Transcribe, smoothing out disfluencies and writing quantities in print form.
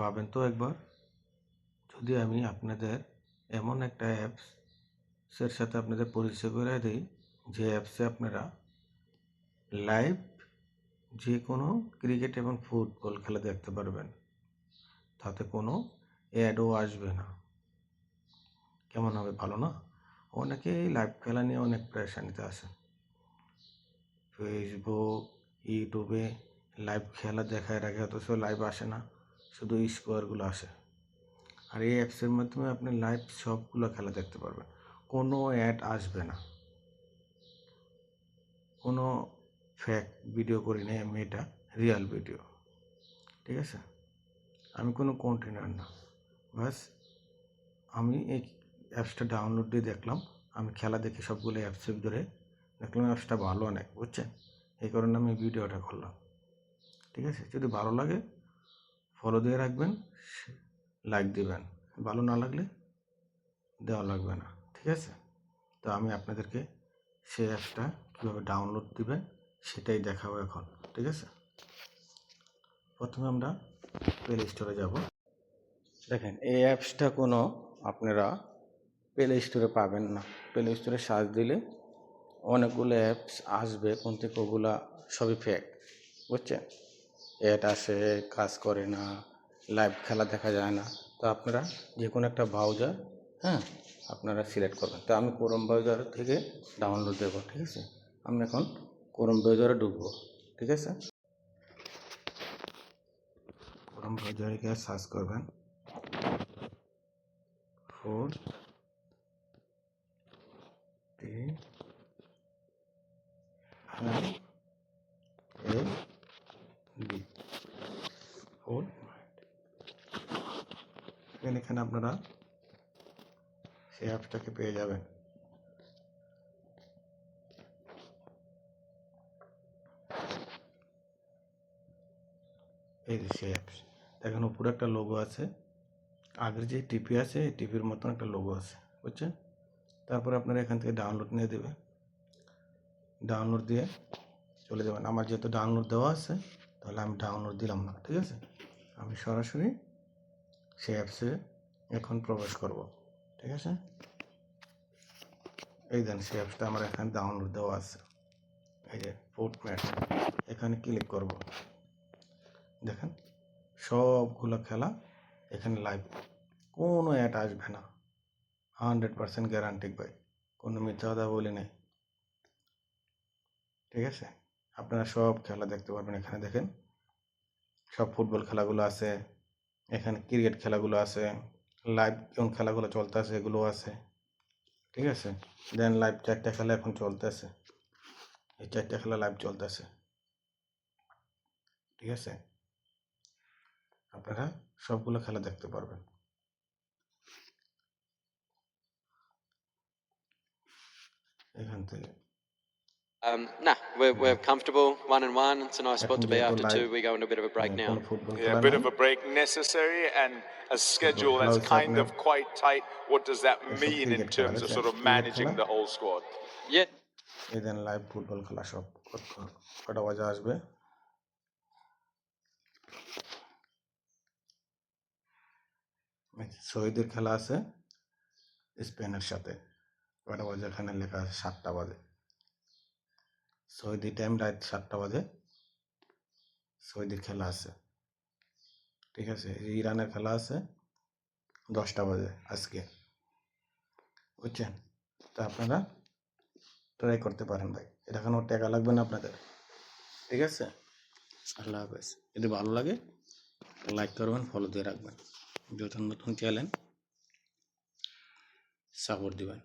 ভাবেন তো একবার, যদি আমি আপনাদের এমন একটা অ্যাপসের সাথে আপনাদের পরিচয় করে দিই, যে অ্যাপসে আপনারা লাইভ যে কোনো ক্রিকেট এবং ফুটবল খেলা দেখতে পারবেন, তাতে কোনো অ্যাডও আসবে না। কেমন হবে, ভালো না? অনেকেই লাইভ খেলা নিয়ে অনেক প্রেশানিতে আছে। ফেসবুক, ইউটিউবে লাইভ খেলা দেখায় রাখে, অথচ লাইভ আসে না, শুধু স্কোয়ারগুলো আসে। আর এই অ্যাপসের মাধ্যমে আপনি লাইভ সবগুলো খেলা দেখতে পারবেন, কোনো অ্যাড আসবে না। কোনো ফেক ভিডিও করি না আমি, এটা রিয়েল ভিডিও, ঠিক আছে? আমি কোনো কন্টেনার না, বাস আমি এই অ্যাপসটা ডাউনলোড দিয়ে দেখলাম, আমি খেলা দেখে সবগুলো অ্যাপসের ভিতরে দেখলাম অ্যাপসটা ভালো অনেক, বুঝছেন? এই কারণে আমি ভিডিওটা করলাম, ঠিক আছে? যদি ভালো লাগে ফলো দিয়ে রাখবেন, লাইক দিবেন, ভালো না লাগলে দেওয়া লাগবে না, ঠিক আছে? তো আমি আপনাদেরকে সেই অ্যাপসটা কীভাবে ডাউনলোড দিবেন সেটাই দেখাবো এখন, ঠিক আছে? প্রথমে আমরা প্লে স্টোরে যাব। দেখেন, এই অ্যাপসটা কোনো আপনারা প্লে স্টোরে পাবেন না। প্লে স্টোরে সার্চ দিলে অনেকগুলো অ্যাপস আসবে, কোন থেকে ওগুলা সবই ফেক, বুঝছেন? অ্যাড আসে, কাজ করে না, লাইভ খেলা দেখা যায় না। তো আপনারা যে কোনো একটা ব্রাউজার, আপনারা সিলেক্ট করবেন। তো আমি ক্রোম ব্রাউজার থেকে ডাউনলোড দেবো, ঠিক আছে? আমি এখন ক্রোম ব্রাউজারে ঢুকবো, ঠিক আছে? ক্রোম ব্রাউজারে গিয়ে সার্চ করবেন ফুড ফুড। এখানে আপনারা সেই অ্যাপসটাকে পেয়ে যাবেন। এই যে সেই অ্যাপস, দেখেন উপরে একটা লোগো আছে, আগের যে টিভি আছে এই টিভির মতন একটা লোগো আছে, বুঝছেন? তারপরে আপনারা এখান থেকে ডাউনলোড নিয়ে দেবেন, ডাউনলোড দিয়ে চলে যাবেন। আমার যেহেতু ডাউনলোড দেওয়া আছে, তাহলে আমি ডাউনলোড দিলাম না, ঠিক আছে? আমি সরাসরি সেই অ্যাপসে এখন প্রবেশ করব, ঠিক আছে? এই দেন সেই অ্যাপসটা আমার এখানে ডাউনলোড দেওয়া আছে, এই যে ফুটম্যাট, এখানে ক্লিক করব। দেখেন সবগুলো খেলা এখানে লাইভ, কোনো অ্যাড আসবে না, 100% গ্যারান্টি ভাই, কোনো মিথ্যা কথা বলি নাই, ঠিক আছে? আপনারা সব খেলা দেখতে পারবেন। এখানে দেখেন সব ফুটবল খেলাগুলো আছে, এখানে ক্রিকেট খেলাগুলো আছে, লাইভ কোন খেলাগুলো চলতেছে এগুলো আছে, ঠিক আছে? দেন লাইভ 4টা খেলা এখন চলতেছে, এই 4টা খেলা লাইভ চলতেছে, ঠিক আছে? আপনারা সবগুলো খেলা দেখতে পারবেন এখান থেকে। Nah, we're comfortable 1-1. It's a nice spot এখন to be যেহেতু after live 2. We go into a bit of a break now. কোনো ফুটবল Yeah, খেলা a bit নাই, of a break necessary and a schedule খেলা that's হচ্ছে kind আপনার of quite tight. What does that এসব mean in cricket খেলা, terms of দেখছেন sort of cricket managing খেলা, the whole squad? Yeah. এই দেন লাইভ ফুটবল খেলা সব কটা বাজে আসবে। শহীদের খেলা আছে স্পেনের সাথে, কটা বাজে এখানে লেখা আছে 7টা বাজে, সৌদি টাইম রাত 7টা বাজে সৌদির খেলা আছে, ঠিক আছে? ইরানের খেলা আছে 10টা বাজে আজকে, বুঝছেন? তা আপনারা ট্রাই করতে পারেন ভাই, এটা কোনো টাকা লাগবে না আপনাদের, ঠিক আছে? আল্লাহ হাফেজ। যদি ভালো লাগে লাইক করবেন, ফলো দিয়ে রাখবেন, নতুন নতুন চ্যানেল সাপোর্ট দিবেন।